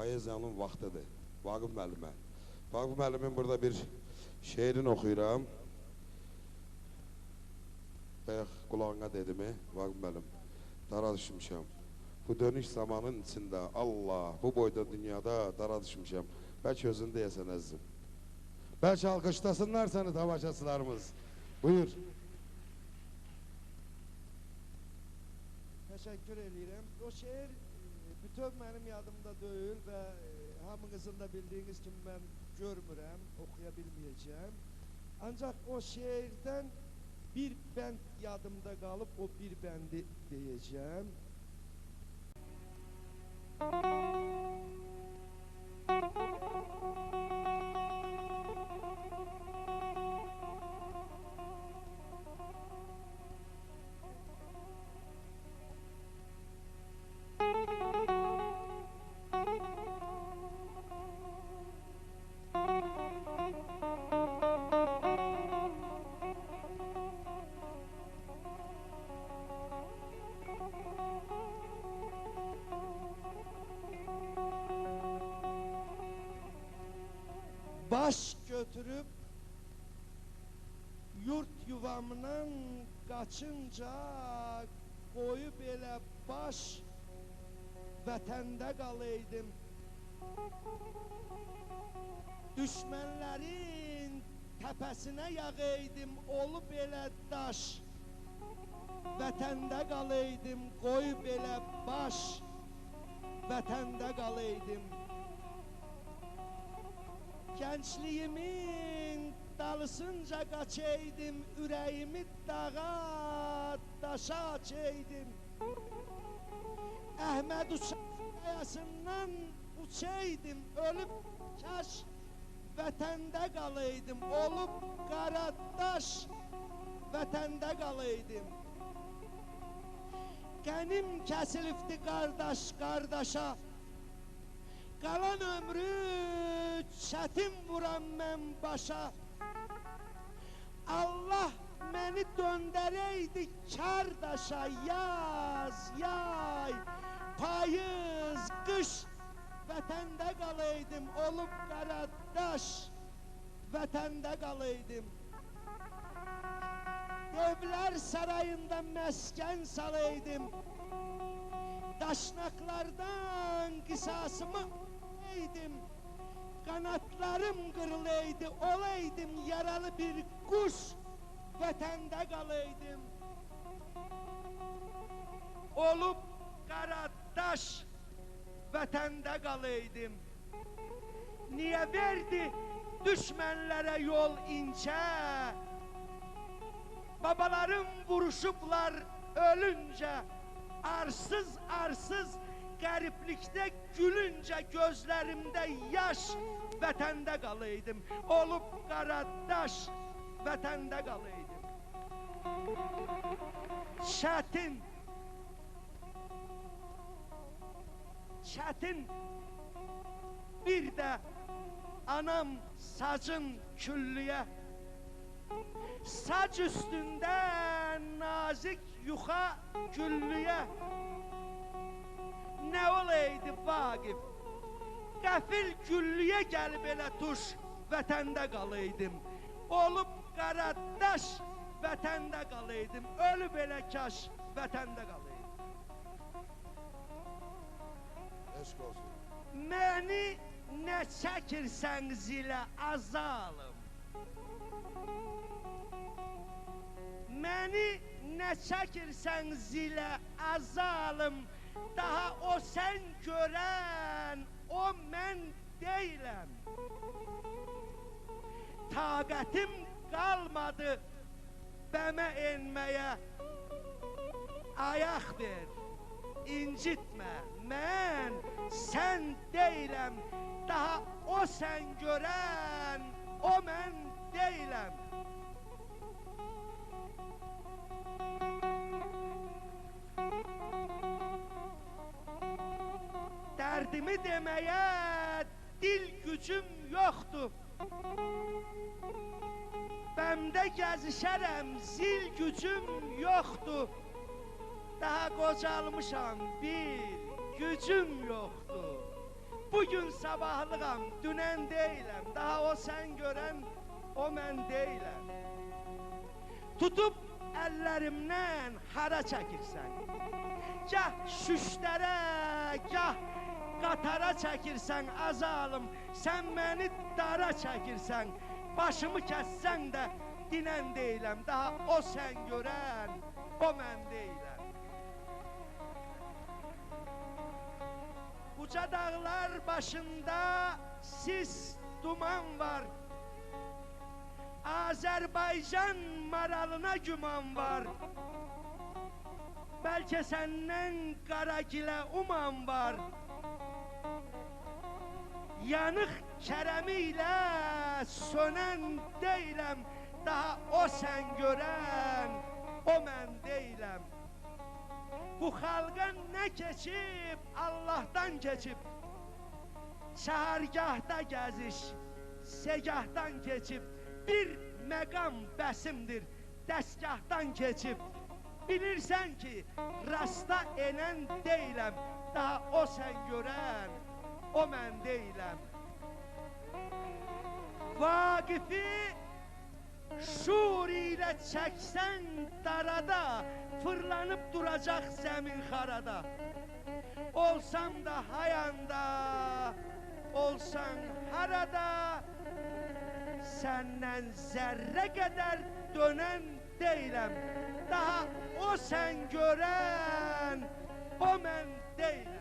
poeziyanın vaxtıdır. Vaqif müəllimə. Vaqif müəllimin burada bir şeirini oxuyuram. Bayaq qulağına dedimi, Vaqif müəllim? Dara düşmüşəm. Bu dönüş zamanın içində, Allah, bu boyda dünyada dara düşmüşəm. Bəlkə özünü deyəsən əzizim. Bəlkə alqışlasınlar səni tamaşaçılarımız. Buyur. Teşekkür ederim. O şiir bütün benim yadımda değil ve hamınızın da bildiğiniz gibi ben görmürəm, okuyabilmeyeceğim. Ancak o şiirden bir bend yadımda kalıp o bir bendi diyeceğim. Baş götürüp yurt yuvamdan kaçınca koyup elə baş vətəndə qalıydım. Düşmənlərin təpəsinə yağıydım, olub elə daş vətəndə qalıydım, koyup elə baş vətəndə qalıydım. Gençliğimin dalısınca kaçaydım, yüreğimi dağa taşa açaydım. Ahmet uçakayasından uçaydım, ölüp kaş vətəndə qalıydım, olup qaradaş vətəndə qalıydım. Qənim kəsilifdi qardaş qardaşa, qalan ömrü çətin vuram mən başa. Allah məni döndərəydi kardaşa, yaz, yay, payız, qış vətəndə qalıydım, olub qaradaş vətəndə qalıydım. Evlər sarayında məskən salaydım, daşnaqlardan qisasımı aləydim. Kanatlarım kırılaydı, olaydım yaralı bir kuş, vətəndə qalıydım. Olup qaradaş, vətəndə qalıydım. Niye verdi düşmənlərə yol incə? Babalarım vuruşublar ölünce, arsız arsız qəriblikdə gülünce gözlerimde yaş, vətəndə qalıydım. Olub qaradaş, vətəndə qalıydım. Çətin, çətin bir də anam sacın küllüyə, sac üstündə nazik yuxa güllüyə. Ne olaydı Vaqif, qəfil güllüyə gəlib elə tuş, vətəndə qalıydım. Olub qaradaş, vətəndə qalıydım. Ölüb elə kaş, vətəndə qalıydım. Eşq olsun. Məni nə çəkirsən zilə azalım, məni nə çəkirsən zilə azalım. Daha o sen görən, o mən deyiləm. Taqətim qalmadı bəmə enməyə. Ayaq ver, incitmə, mən sən deyiləm. Daha o sen görən, o mən deyiləm. Dərdimi deməyə dil gücüm yoxdur. Bəmdə gəzişərəm, zil gücüm yoxdur. Daha qocalmışam, bir gücüm yoxdur. Bu Bugün sabahlığam, dünən deyiləm. Daha o sən görən, o mən deyiləm. Tutub əllərimdən hara çəkirsən? Gah şüşlərə, gah qatara çəkirsən azalım. Sən məni dara çəkirsən. Başımı kəssən də dinən deyiləm. Daha o sən görən, o mən deyiləm. Uca dağlar başında sis duman var. Azərbaycan maralına güman var. Bəlkə səndən qaragilə uman var. Yanıq kərəmi ilə sönən deyiləm. Daha o sən görən, o mən deyiləm. Bu xalqa nə keçib, Allahdan keçib. Çahargahda gəziş, segahdan keçib. Bir məqam bəsimdir, dəstgahdan keçib. Bilirsən ki, rasta enən deyiləm. Daha o sən görən, o mən deyiləm. Vaqifi şuur ilə çəksən darada, fırlanıb duracaq zəmin xarada. Olsam da hayanda, olsan harada, səndən zərrə qədər dönən deyiləm. Daha o sən görən, o mən deyiləm.